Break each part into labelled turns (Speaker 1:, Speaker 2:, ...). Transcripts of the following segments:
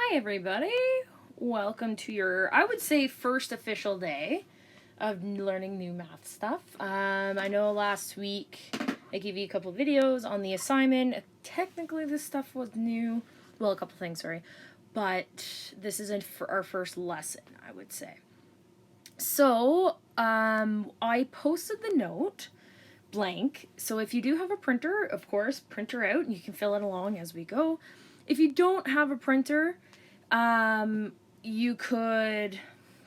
Speaker 1: Hi everybody, welcome to your, I would say, first official day of learning new math stuff. I know last week I gave you a couple videos on the assignment. Technically this stuff was new, well, a couple things, sorry, but this isn't for our first lesson, I would say. So, I posted the note blank, so if you do have a printer, of course, print her out and you can fill it along as we go. If you don't have a printer, you could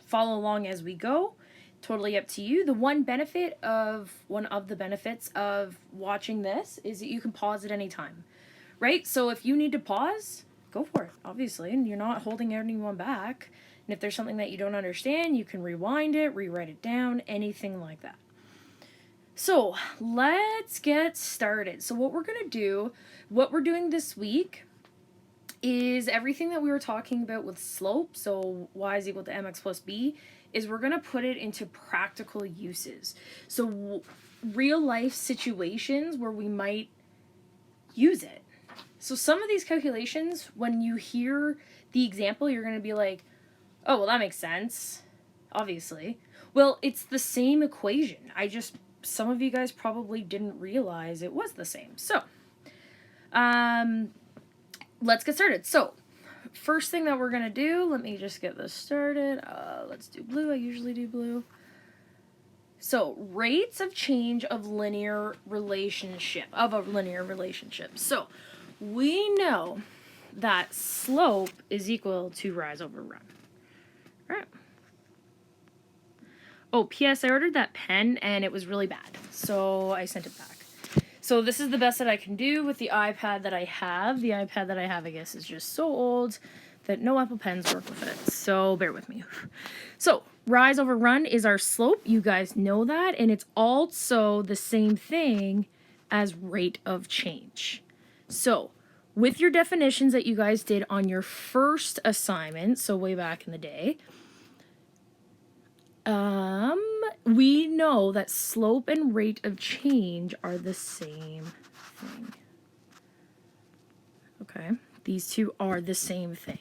Speaker 1: follow along as we go. Totally up to you. One of the benefits of watching this is that you can pause at any time, right? So if you need to pause, go for it, obviously, and you're not holding anyone back. And if there's something that you don't understand, you can rewind it, rewrite it down, anything like that. So let's get started. So what we're doing this week is everything that we were talking about with slope, so y is equal to mx plus b, is we're going to put it into practical uses. So real life situations where we might use it. So some of these calculations, when you hear the example, you're going to be like, oh, well, that makes sense, obviously. Well, it's the same equation. Some of you guys probably didn't realize it was the same. So, let's get started. So, first thing that we're going to do, let me just get this started. Let's do blue. I usually do blue. So, rates of change of a linear relationship. So, we know that slope is equal to rise over run. Right? Oh, P.S. I ordered that pen and it was really bad, so I sent it back. So this is the best that I can do with the iPad that I have. The iPad that I have, I guess, is just so old that no Apple Pens work with it, so bear with me. So rise over run is our slope. You guys know that, and it's also the same thing as rate of change. So with your definitions that you guys did on your first assignment, so way back in the day, we know that slope and rate of change are the same thing. Okay, these two are the same thing.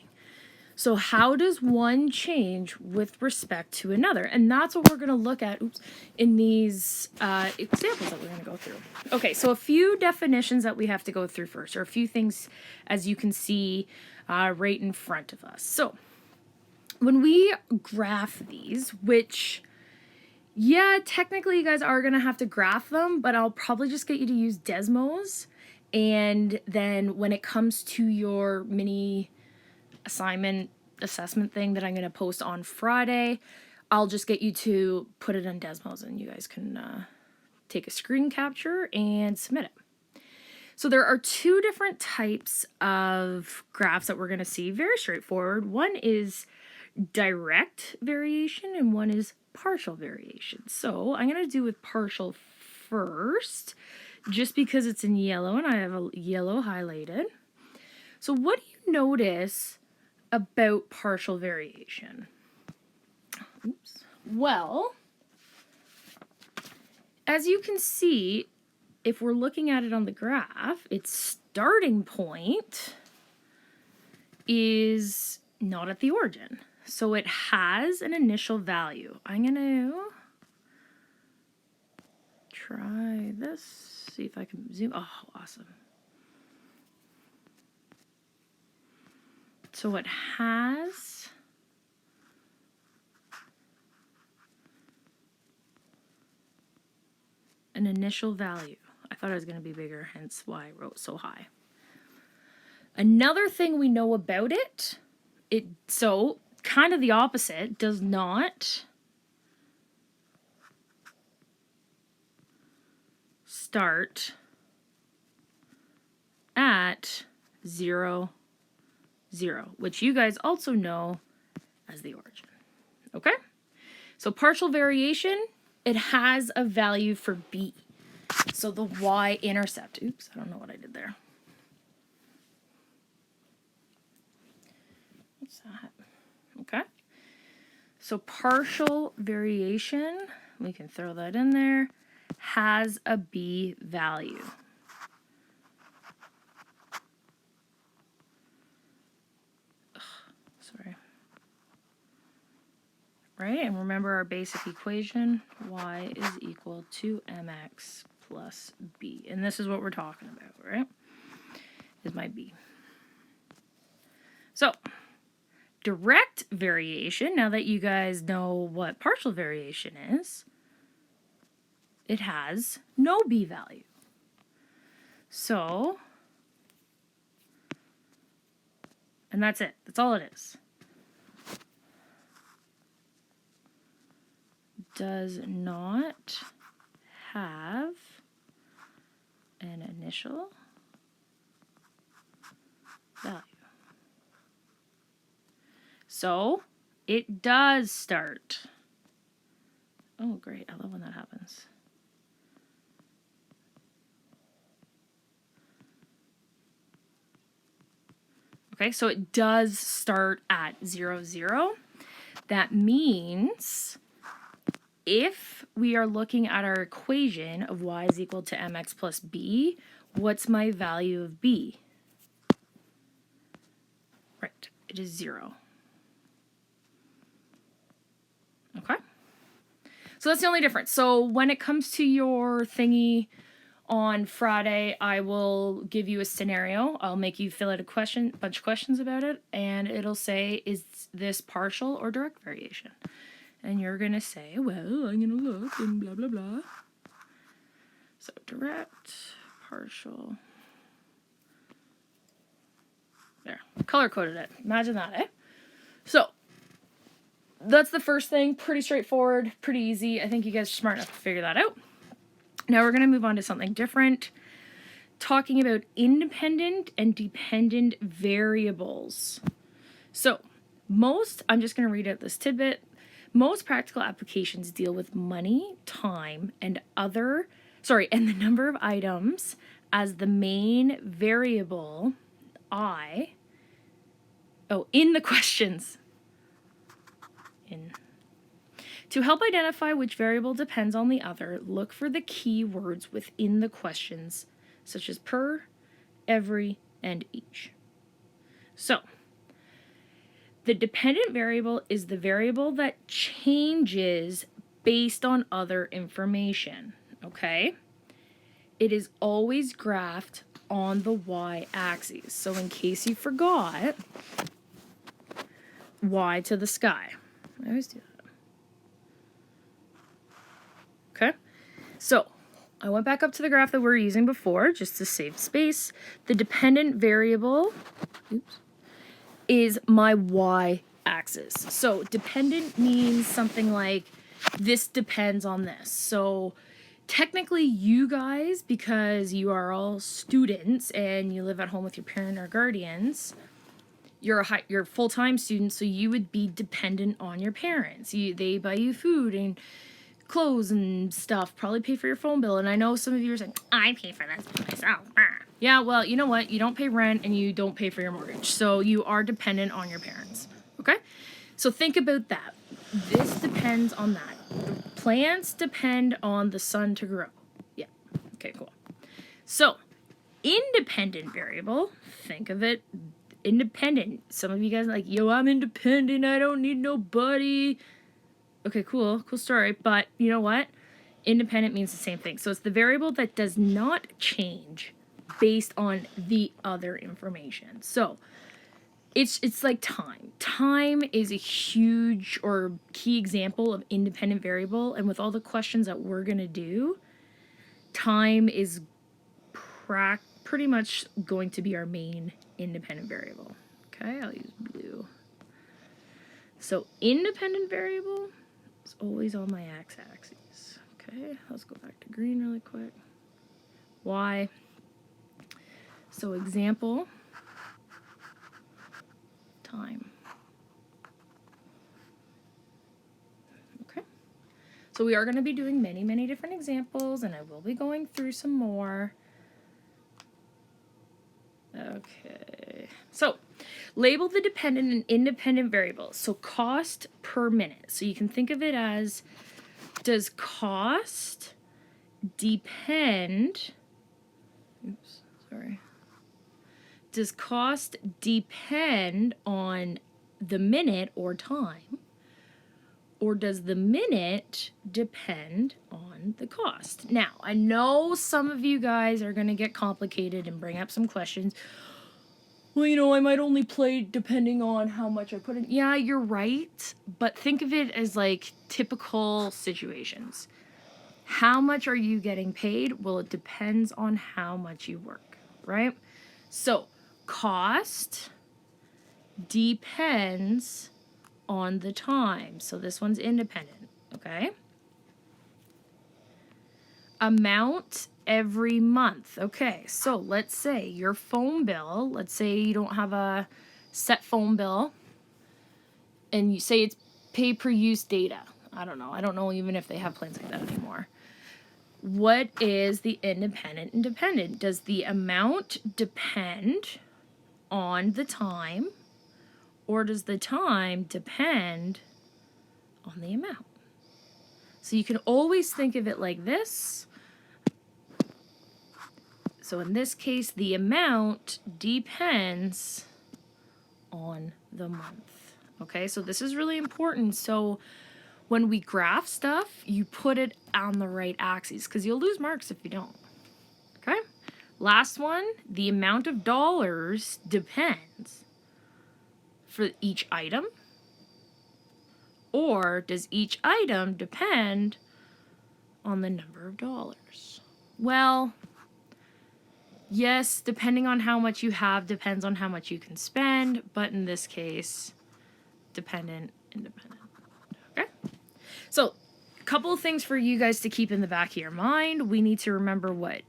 Speaker 1: So how does one change with respect to another? And that's what we're going to look at in these examples that we're going to go through. Okay, so a few definitions that we have to go through first, or a few things as you can see right in front of us. So when we graph these, which, yeah, technically you guys are going to have to graph them, but I'll probably just get you to use Desmos. And then when it comes to your mini assessment thing that I'm going to post on Friday, I'll just get you to put it on Desmos and you guys can take a screen capture and submit it. So there are two different types of graphs that we're going to see. Very straightforward. One is direct variation and one is partial variation. So I'm going to do with partial first, just because it's in yellow and I have a yellow highlighted. So what do you notice about partial variation? Oops. Well, as you can see, if we're looking at it on the graph, its starting point is not at the origin. So it has an initial value. I'm going to try this, see if I can zoom. Oh, awesome. So it has an initial value. I thought it was going to be bigger, hence why I wrote so high. Another thing we know about it, so kind of the opposite, does not start at 0, 0, which you guys also know as the origin. Okay? So partial variation, it has a value for b. So the y-intercept, oops, I don't know what I did there. What's that? Okay. So partial variation, we can throw that in there, has a b value. right? And remember our basic equation, y is equal to mx plus b. And this is what we're talking about, right? Is my b. So, direct variation, now that you guys know what partial variation is, it has no b value. So, and that's it. That's all it is. Does not have an initial value. So it does start. Oh, great. I love when that happens. Okay, so it does start at 0, 0. That means if we are looking at our equation of y is equal to mx plus b, what's my value of b? Right, it is 0. Okay? So that's the only difference. So when it comes to your thingy on Friday, I will give you a scenario. I'll make you fill out a bunch of questions about it, and it'll say, is this partial or direct variation? And you're going to say, well, I'm going to look and blah, blah, blah. So direct, partial. There, color-coded it. Imagine that, eh? So that's the first thing. Pretty straightforward, pretty easy. I think you guys are smart enough to figure that out. Now we're going to move on to something different, talking about independent and dependent variables. So I'm just going to read out this tidbit. Most practical applications deal with money, time, and the number of items as the main variable in the questions. To help identify which variable depends on the other, look for the key words within the questions, such as per, every, and each. So, the dependent variable is the variable that changes based on other information, okay? It is always graphed on the y-axis. So in case you forgot, y to the sky. I always do that. Okay, so I went back up to the graph that we were using before just to save space. The dependent variable is my y-axis. So dependent means something like this depends on this. So technically you guys, because you are all students and you live at home with your parent or guardians, you're full-time student, so you would be dependent on your parents. They buy you food and clothes and stuff, probably pay for your phone bill. And I know some of you are saying, I pay for this myself. Yeah, well, you know what? You don't pay rent and you don't pay for your mortgage. So you are dependent on your parents. Okay? So think about that. This depends on that. The plants depend on the sun to grow. Yeah. Okay, cool. So, independent variable, think of it independent. Some of you guys are like, yo, I'm independent. I don't need nobody. Okay, cool story, but you know what? Independent means the same thing. So it's the variable that does not change based on the other information. So it's like time. Time is a huge or key example of independent variable, and with all the questions that we're going to do, time is pretty much going to be our main independent variable. Okay, I'll use blue. So independent variable is always on my x-axis. Okay, let's go back to green really quick. Y. So example, time. Okay, so we are going to be doing many, many different examples, and I will be going through some more. Okay, so label the dependent and independent variables. So cost per minute. So you can think of it as, does cost depend, does cost depend on the minute or time, or does the minute depend on the cost? Now, I know some of you guys are going to get complicated and bring up some questions. Well, I might only play depending on how much I put in. Yeah, you're right, but think of it as like typical situations. How much are you getting paid? Well, it depends on how much you work, right? So, cost depends on the time. So this one's independent, okay? Amount every month. Okay, so let's say your phone bill, let's say you don't have a set phone bill and you say it's pay per use data. I don't know even if they have plans like that anymore. What is the independent? Does the amount depend on the time, or does the time depend on the amount? So you can always think of it like this. So in this case, the amount depends on the month. Okay, so this is really important. So when we graph stuff, you put it on the right axis because you'll lose marks if you don't. Okay, last one, the amount of dollars depends for each item, or does each item depend on the number of dollars? Well, yes, depending on how much you have depends on how much you can spend, but in this case, dependent, independent. Okay? So, a couple of things for you guys to keep in the back of your mind. We need to remember what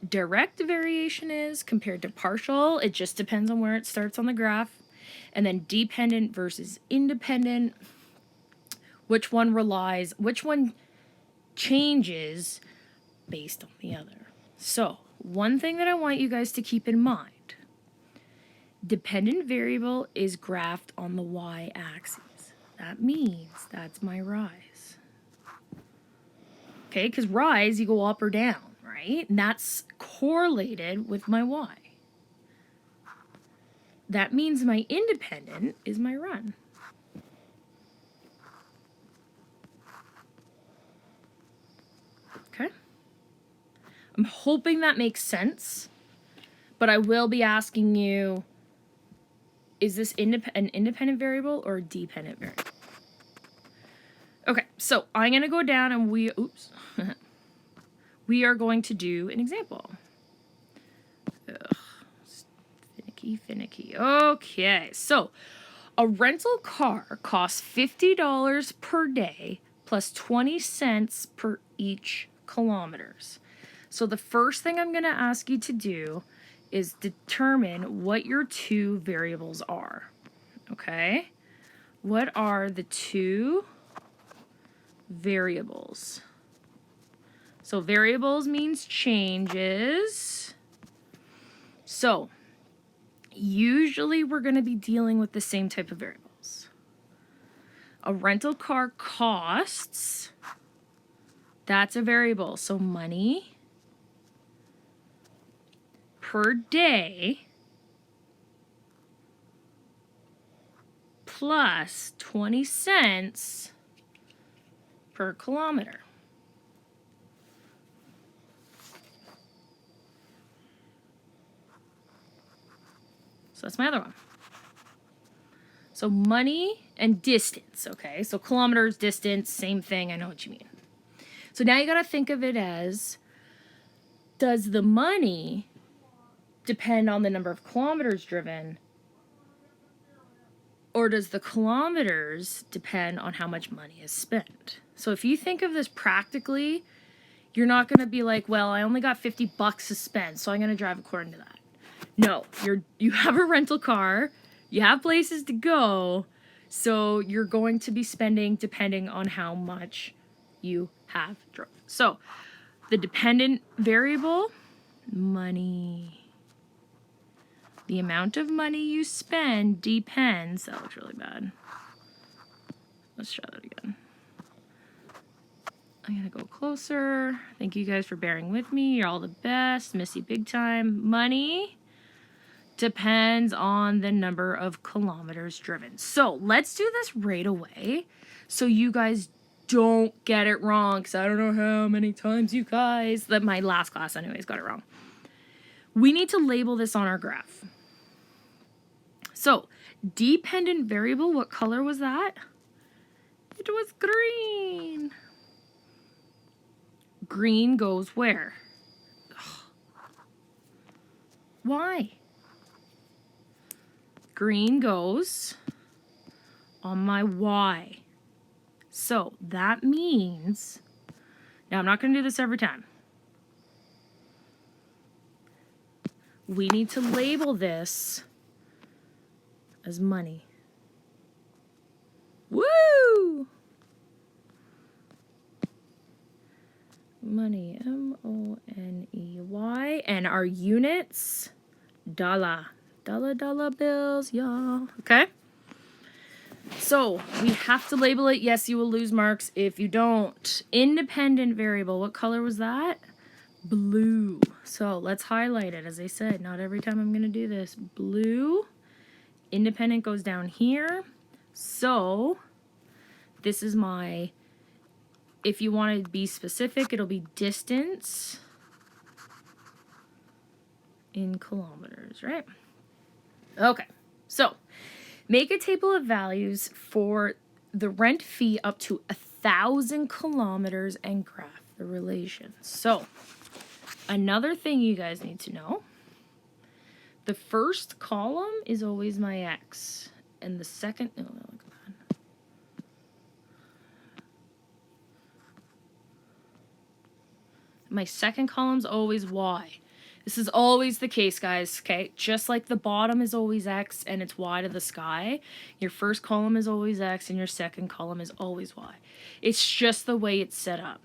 Speaker 1: direct variation is compared to partial. It just depends on where it starts on the graph. And then dependent versus independent. Which one changes based on the other. So, one thing that I want you guys to keep in mind, dependent variable is graphed on the y-axis. That means that's my rise. Okay, because rise, you go up or down, right? And that's correlated with my y. That means my independent is my run. Okay? I'm hoping that makes sense, but I will be asking you, is this an independent variable or a dependent variable? Okay, so I'm going to go down and we are going to do an example. Ugh, finicky. Okay, so a rental car costs $50 per day plus 20 cents per each kilometers. So the first thing I'm going to ask you to do is determine what your two variables are. Okay? What are the two variables? So variables means changes. So usually we're going to be dealing with the same type of variables. A rental car costs, that's a variable. So money per day plus 20 cents per kilometer. So that's my other one. So money and distance, okay? So kilometers, distance, same thing. I know what you mean. So now you got to think of it as, does the money depend on the number of kilometers driven, or does the kilometers depend on how much money is spent? So if you think of this practically, you're not going to be like, well, I only got $50 to spend, so I'm going to drive according to that. No, you have a rental car, you have places to go, so you're going to be spending depending on how much you have drove. So the dependent variable, money. The amount of money you spend depends. That looks really bad. Let's try that again. I'm going to go closer. Thank you guys for bearing with me. You're all the best. Miss you big time. Money depends on the number of kilometers driven. So let's do this right away so you guys don't get it wrong, because I don't know how many times you guys, that my last class anyways got it wrong. We need to label this on our graph. So dependent variable, what color was that? It was green. Green goes where? Why? Green goes on my Y. So that means, now I'm not going to do this every time. We need to label this as money. Woo! Money, M-O-N-E-Y. And our units, dollar. Dollar bills, y'all. Okay? So we have to label it. Yes, you will lose marks if you don't. Independent variable. What color was that? Blue. So let's highlight it. As I said, not every time I'm going to do this. Blue. Independent goes down here. So this is my, if you want to be specific, it'll be distance in kilometers, right? Okay, so make a table of values for the rent fee up to 1,000 kilometers and graph the relations. So another thing you guys need to know, the first column is always my X, and the second, oh, look at that. My second column's always Y. This is always the case, guys, okay? Just like the bottom is always X and it's Y to the sky, your first column is always X and your second column is always Y. It's just the way it's set up,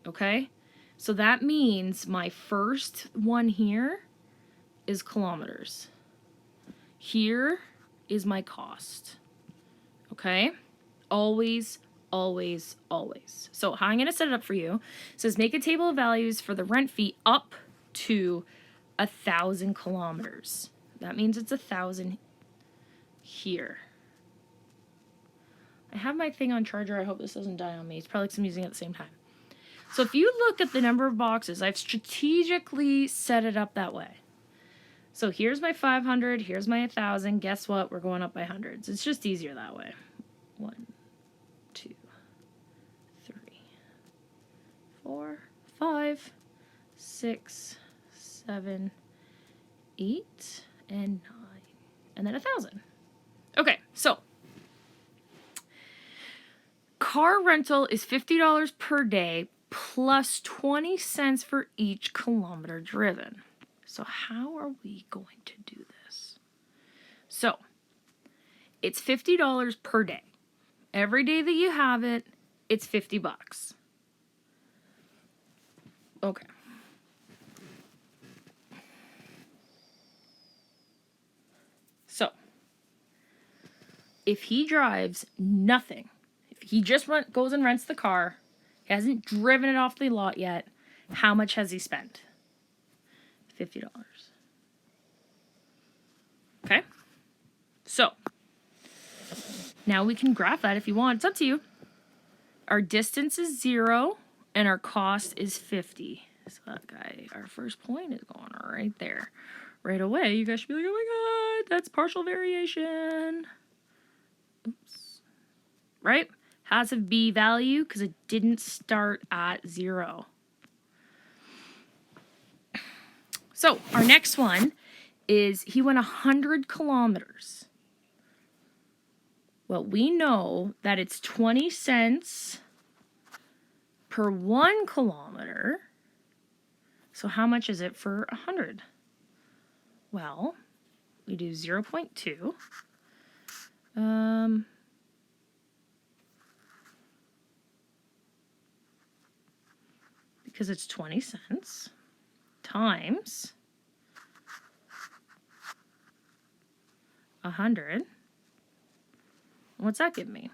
Speaker 1: okay? So that means my first one here is kilometers. Here is my cost, okay? Always, always, always. So how I'm going to set it up for you, it says make a table of values for the rent fee up to 1,000 kilometers. That means it's 1,000 here. I have my thing on charger. I hope this doesn't die on me. It's probably because I'm using it at the same time. So if you look at the number of boxes, I've strategically set it up that way. So here's my 500, here's my 1,000. Guess what? We're going up by hundreds. It's just easier that way. 1, 2, 3, 4, 5, 6, 7, 8, and 9, and then 1,000. Okay, so car rental is $50 per day plus 20 cents for each kilometer driven. So how are we going to do this? So it's $50 per day. Every day that you have it, it's $50. Okay. So if he drives nothing, if he just goes and rents the car, he hasn't driven it off the lot yet, how much has he spent? $50. Okay? So now we can graph that if you want. It's up to you. Our distance is 0 and our cost is 50. So that guy, our first point is going right there. Right away, you guys should be like, oh my God, that's partial variation. Oops. Right? Has a B value because it didn't start at 0. So our next one is he went 100 kilometers. Well, we know that it's 20 cents per 1 kilometer. So how much is it for 100? Well, we do 0.2. Because it's 20 cents times 100. What's that give me?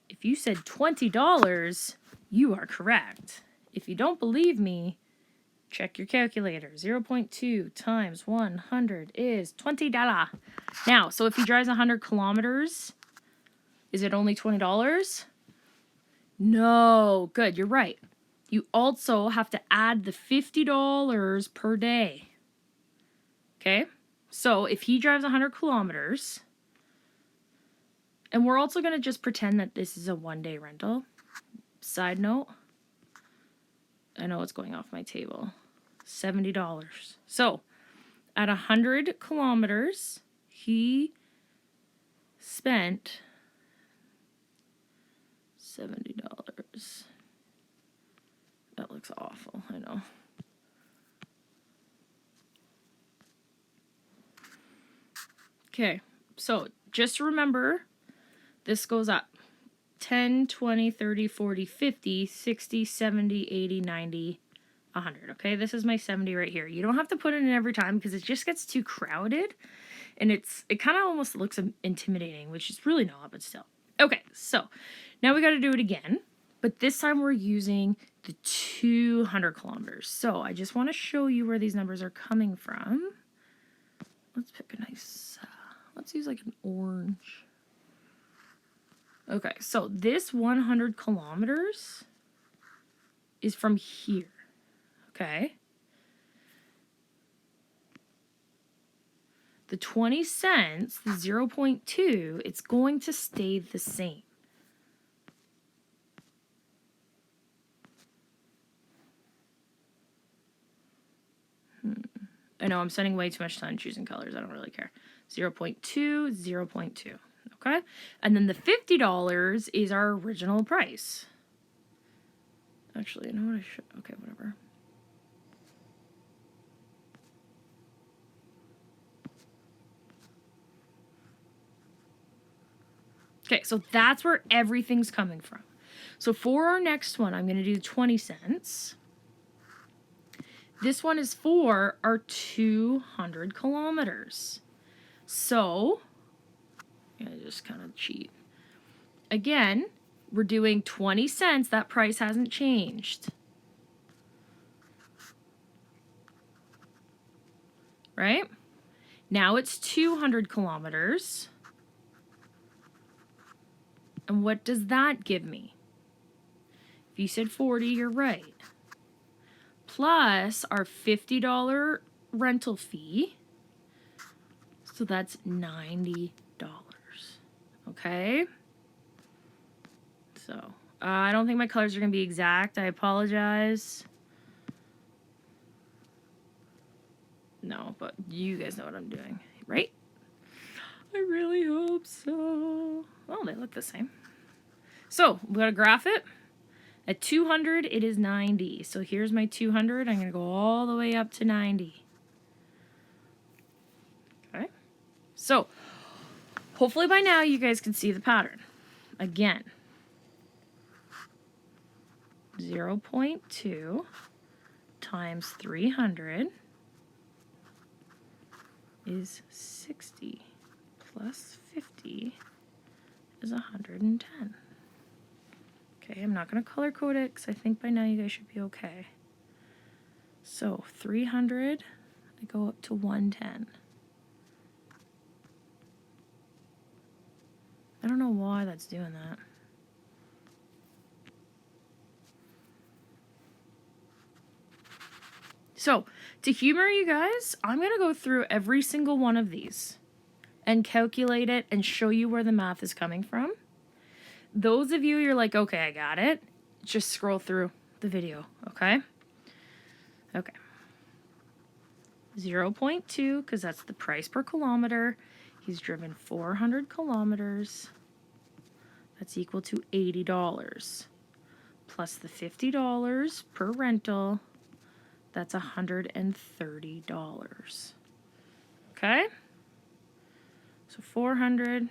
Speaker 1: If you said $20, you are correct. If you don't believe me, Check your calculator. 0.2 times 100 is $20. Now, so if he drives 100 kilometers, is it only $20? No. Good, you're right. You also have to add the $50 per day. Okay? So if he drives 100 kilometers, and we're also going to just pretend that this is a one-day rental. Side note, I know it's going off my table. $70. So at 100 kilometers, he spent $70. That looks awful, I know. Okay, so just remember, this goes up. 10, 20, 30, 40, 50, 60, 70, 80, 90, 100. Okay, this is my 70 right here. You don't have to put it in every time because it just gets too crowded. And it kind of almost looks intimidating, which is really not, but still. Okay, so now we got to do it again. But this time we're using the 200 kilometers. So I just want to show you where these numbers are coming from. Let's pick a nice, let's use like an orange. Okay, so this 100 kilometers is from here, okay? The 20 cents, the 0.2, it's going to stay the same. I know I'm spending way too much time choosing colors. I don't really care. 0.2, 0.2. Okay? And then the $50 is our original price. Actually, you know what I should... Okay, whatever. Okay, so that's where everything's coming from. So for our next one, I'm going to do 20 cents. This one is for our 200 kilometers. So, yeah, just kind of cheat. Again, we're doing 20 cents. That price hasn't changed. Right? Now it's 200 kilometers. And what does that give me? If you said 40, you're right. Plus our $50 rental fee. So that's $90. Okay? So, I don't think my colors are going to be exact. I apologize. No, but you guys know what I'm doing, right? I really hope so. Well, they look the same. So, we gotta graph it. At 200, it is 90. So here's my 200. I'm gonna go all the way up to 90. Okay. So, hopefully by now you guys can see the pattern. Again, 0.2 times 300 is 60 plus 50 is 110. Okay, I'm not going to color code it because I think by now you guys should be okay. So 300, I go up to 110. I don't know why that's doing that. So, to humor you guys, I'm going to go through every single one of these and calculate it and show you where the math is coming from. Those of you, you're like, okay, I got it. Just scroll through the video, okay? Okay. 0.2, because that's the price per kilometer. He's driven 400 kilometers. That's equal to $80. Plus the $50 per rental. That's $130. Okay? So 400.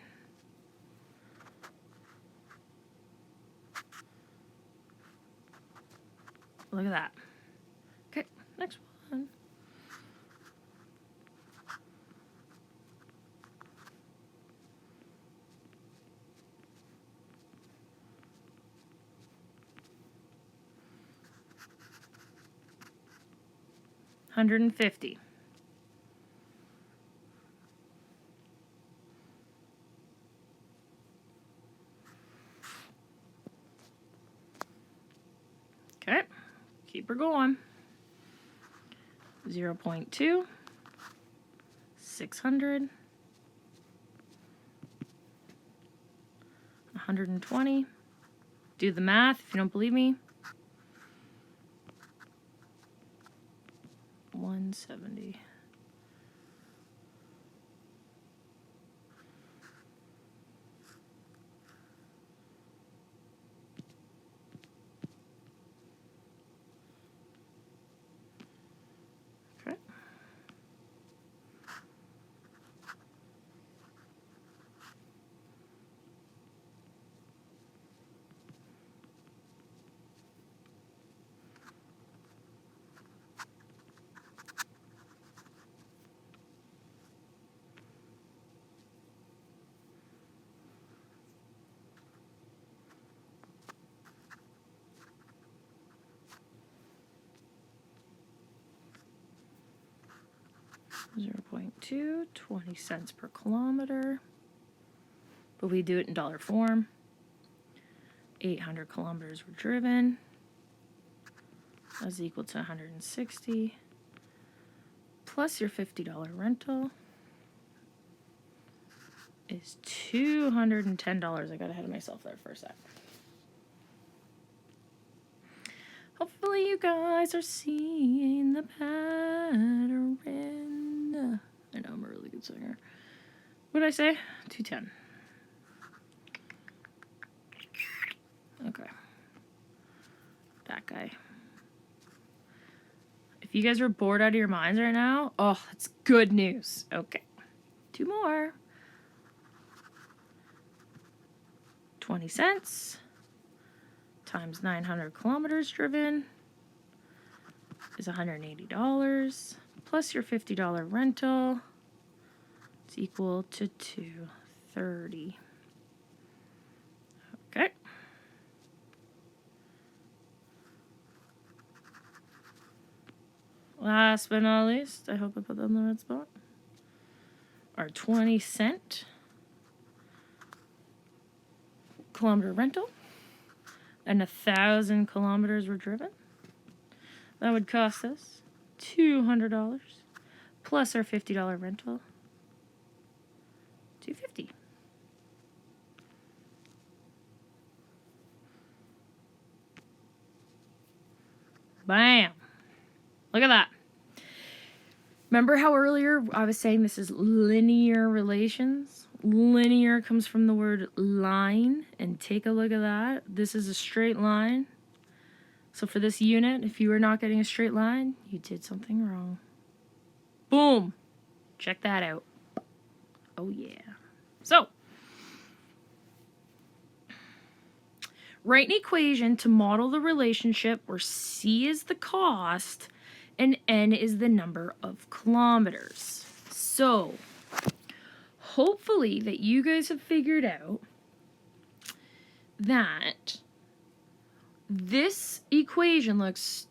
Speaker 1: Look at that. Okay, next one. 150. Okay, keep her going. 0.2, 600, 120. Do the math if you don't believe me. 170. Okay. 0.2, 20 cents per kilometer. But we do it in dollar form. 800 kilometers were driven. That's equal to 160. Plus your $50 rental is $210. I got ahead of myself there for a sec. Hopefully you guys are seeing the pattern. I know I'm a really good singer. What did I say? 210. Okay. That guy. If you guys are bored out of your minds right now, oh, that's good news. Okay. 2 more. 20 cents times 900 kilometers driven is $180 plus your $50 rental. It's equal to $230. Okay. Last but not least, I hope I put that in the right spot. Our 20 cent kilometer rental and 1,000 kilometers were driven. That would cost us $200 plus our $50 rental, $250. Bam! Look at that. Remember how earlier I was saying this is linear relations? Linear comes from the word line, and take a look at that. This is a straight line. So for this unit, if you are not getting a straight line, you did something wrong. Boom! Check that out. Oh yeah. So, write an equation to model the relationship where C is the cost and N is the number of kilometers. So, hopefully that you guys have figured out that this equation looks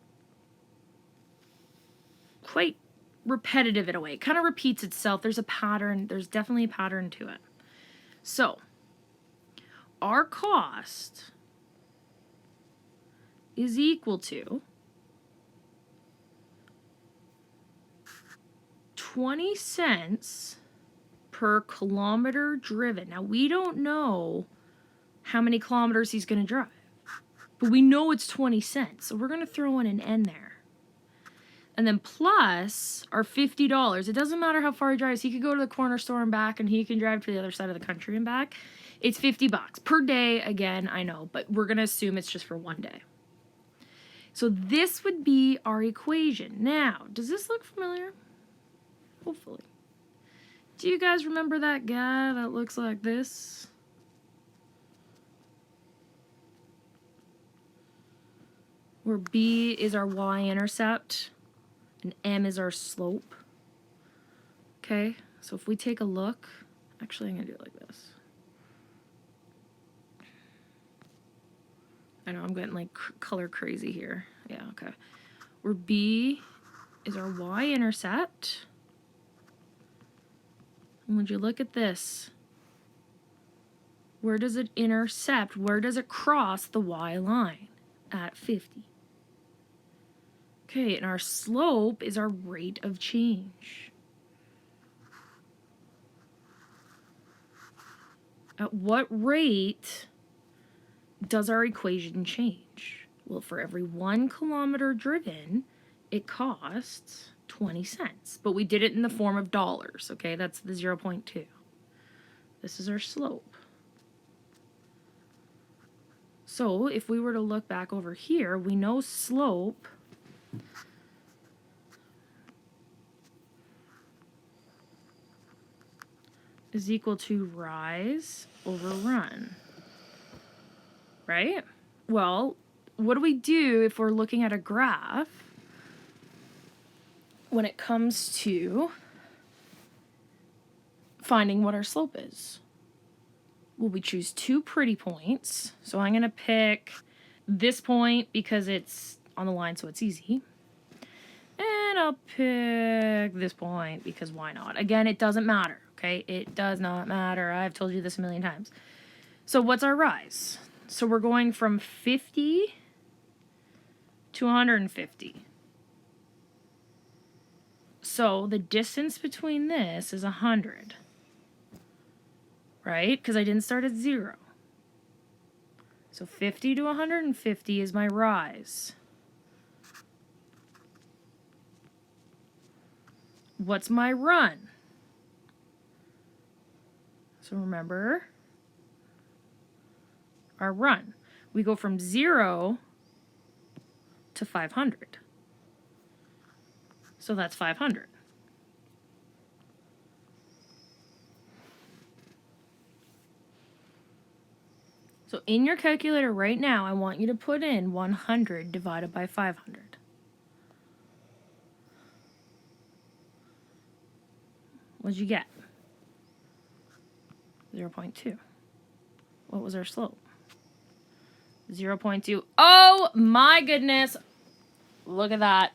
Speaker 1: quite repetitive in a way. It kind of repeats itself. There's a pattern. There's definitely a pattern to it. So, our cost is equal to 20 cents per kilometer driven. Now, we don't know how many kilometers he's going to drive, but we know it's 20 cents, so we're going to throw in an N there. And then plus our $50. It doesn't matter how far he drives. He could go to the corner store and back, and he can drive to the other side of the country and back. It's $50 per day. Again, I know, but we're going to assume it's just for one day. So this would be our equation. Now, does this look familiar? Hopefully. Do you guys remember that guy that looks like this? Where B is our y-intercept and M is our slope. Okay, so if we take a look, actually I'm going to do it like this. I know I'm getting like color crazy here. Yeah, okay. Where B is our y-intercept. And would you look at this? Where does it intercept? Where does it cross the y line? At 50. Okay, and our slope is our rate of change. At what rate does our equation change? Well, for every 1 kilometer driven, it costs 20 cents. But we did it in the form of dollars, okay? That's the 0.2. This is our slope. So if we were to look back over here, we know slope is equal to rise over run, right? Well, what do we do if we're looking at a graph when it comes to finding what our slope is? Well, we choose 2 pretty points. So I'm going to pick this point because it's on the line, so it's easy. And I'll pick this point because why not? Again, it doesn't matter, okay? It does not matter. I've told you this a million times. So what's our rise? So we're going from 50 to 150. So the distance between this is 100. Right? Because I didn't start at 0. So 50 to 150 is my rise. What's my run? So remember our run. We go from 0 to 500. So that's 500. So in your calculator right now, I want you to put in 100 divided by 500. What'd you get? 0.2. What was our slope? 0.2. Oh my goodness. Look at that.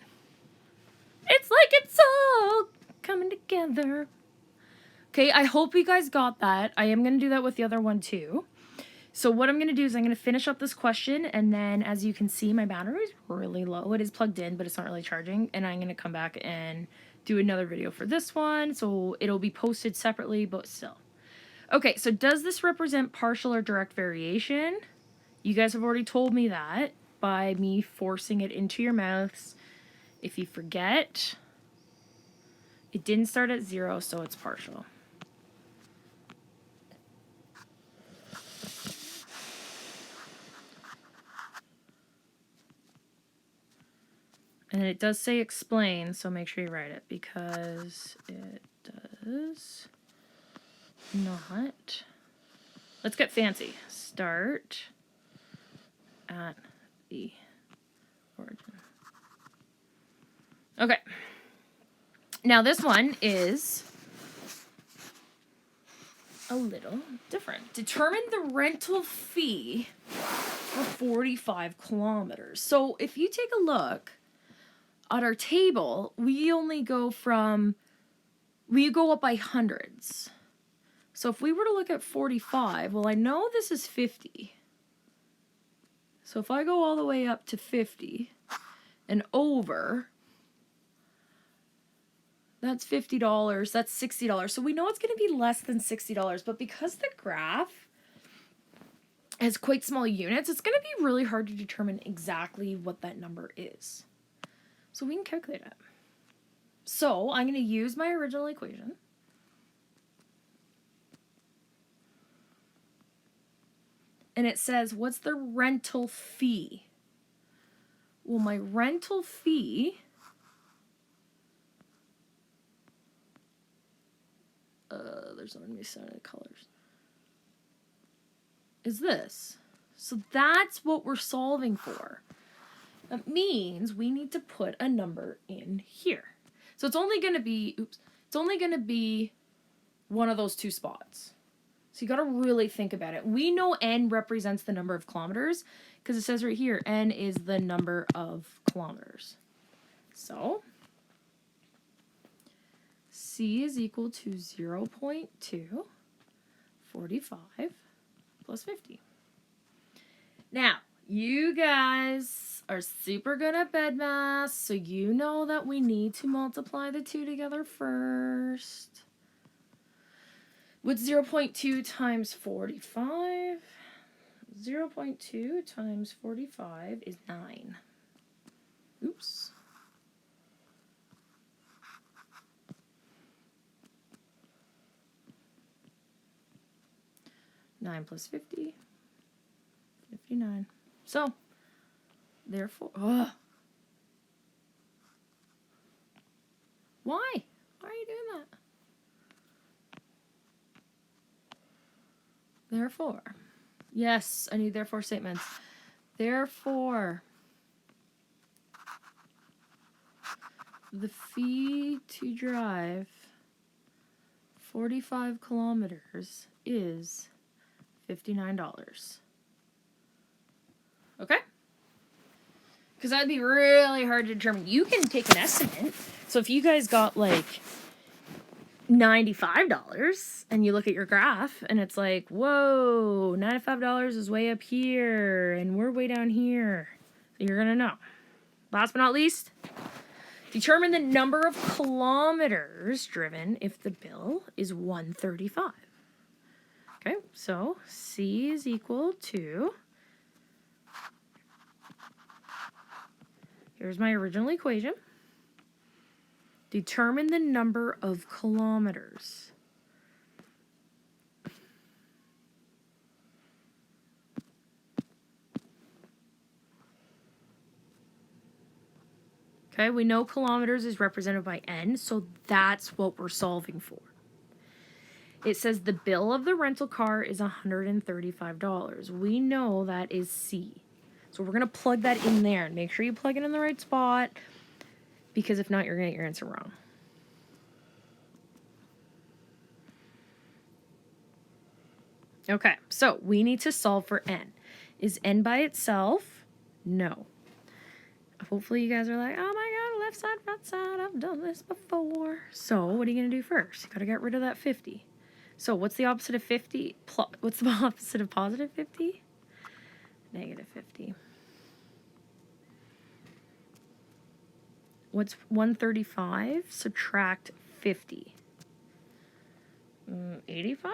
Speaker 1: It's like it's all coming together. Okay, I hope you guys got that. I am going to do that with the other one too. So what I'm going to do is I'm going to finish up this question, and then as you can see, my battery is really low. It is plugged in, but it's not really charging, and I'm going to come back and do another video for this one, so it'll be posted separately, but still. Okay, so does this represent partial or direct variation? You guys have already told me that by me forcing it into your mouths. If you forget, it didn't start at 0, so it's partial. And it does say explain, so make sure you write it, because it does not. Let's get fancy. Start at the origin. Okay. Now this one is a little different. Determine the rental fee for 45 kilometers. So if you take a look at our table, we go up by hundreds. So if we were to look at 45, well, I know this is 50. So if I go all the way up to 50 and over, that's $50, that's $60. So we know it's going to be less than $60, but because the graph has quite small units, it's going to be really hard to determine exactly what that number is. So we can calculate it. So I'm going to use my original equation. And it says, what's the rental fee? Well, my rental fee there's not many solid colors, is this. So that's what we're solving for. That means we need to put a number in here. So it's only going to be, it's only going to be one of those 2 spots. So you got to really think about it. We know N represents the number of kilometers because it says right here, N is the number of kilometers. So C is equal to 0.245 plus 50. Now, you guys are super good at BEDMAS, so you know that we need to multiply the two together first. What's 0.2 times 45? 0.2 times 45 is 9. Oops. Nine plus 50, 59. So, therefore, why? Why are you doing that? Therefore, yes, I need therefore statements. Therefore, the fee to drive 45 kilometers is $59. Okay? Because that'd be really hard to determine. You can take an estimate. So if you guys got like $95 and you look at your graph and it's like, whoa, $95 is way up here and we're way down here. So you're going to know. Last but not least, determine the number of kilometers driven if the bill is 135. Okay, so C is equal to, here's my original equation. Determine the number of kilometers. Okay, we know kilometers is represented by N, so that's what we're solving for. It says the bill of the rental car is $135. We know that is C. So we're going to plug that in there and make sure you plug it in the right spot, because if not, you're going to get your answer wrong. Okay, so we need to solve for N. Is N by itself? No. Hopefully you guys are like, oh my god, left side, right side, I've done this before. So what are you going to do first? You got to get rid of that 50. So what's the opposite of 50? What's the opposite of positive 50? Negative 50. What's 135? Subtract 50. 85?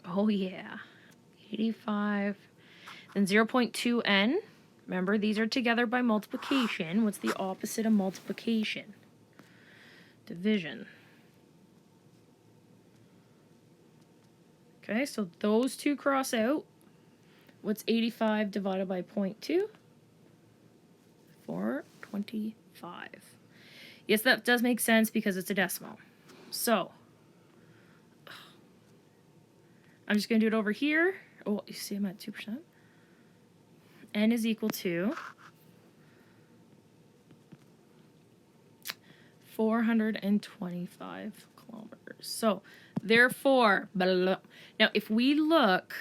Speaker 1: Oh yeah. 85. Then 0.2n. Remember, these are together by multiplication. What's the opposite of multiplication? Division. Okay, so those two cross out. What's 85 divided by 0.2? 425. Yes, that does make sense because it's a decimal. So, I'm just going to do it over here. Oh, you see I'm at 2%. N is equal to 425 kilometers. So, therefore, blah, blah. Now if we look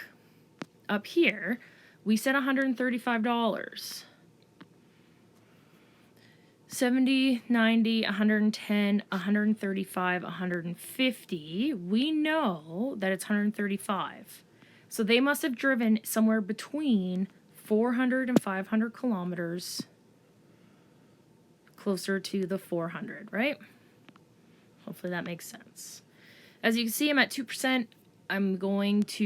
Speaker 1: up here, we said $135. 70, 90, 110, 135, 150. We know that it's 135. So they must have driven somewhere between 400 and 500 kilometers, closer to the 400, right? Hopefully that makes sense. As you can see, I'm at 2%. I'm going to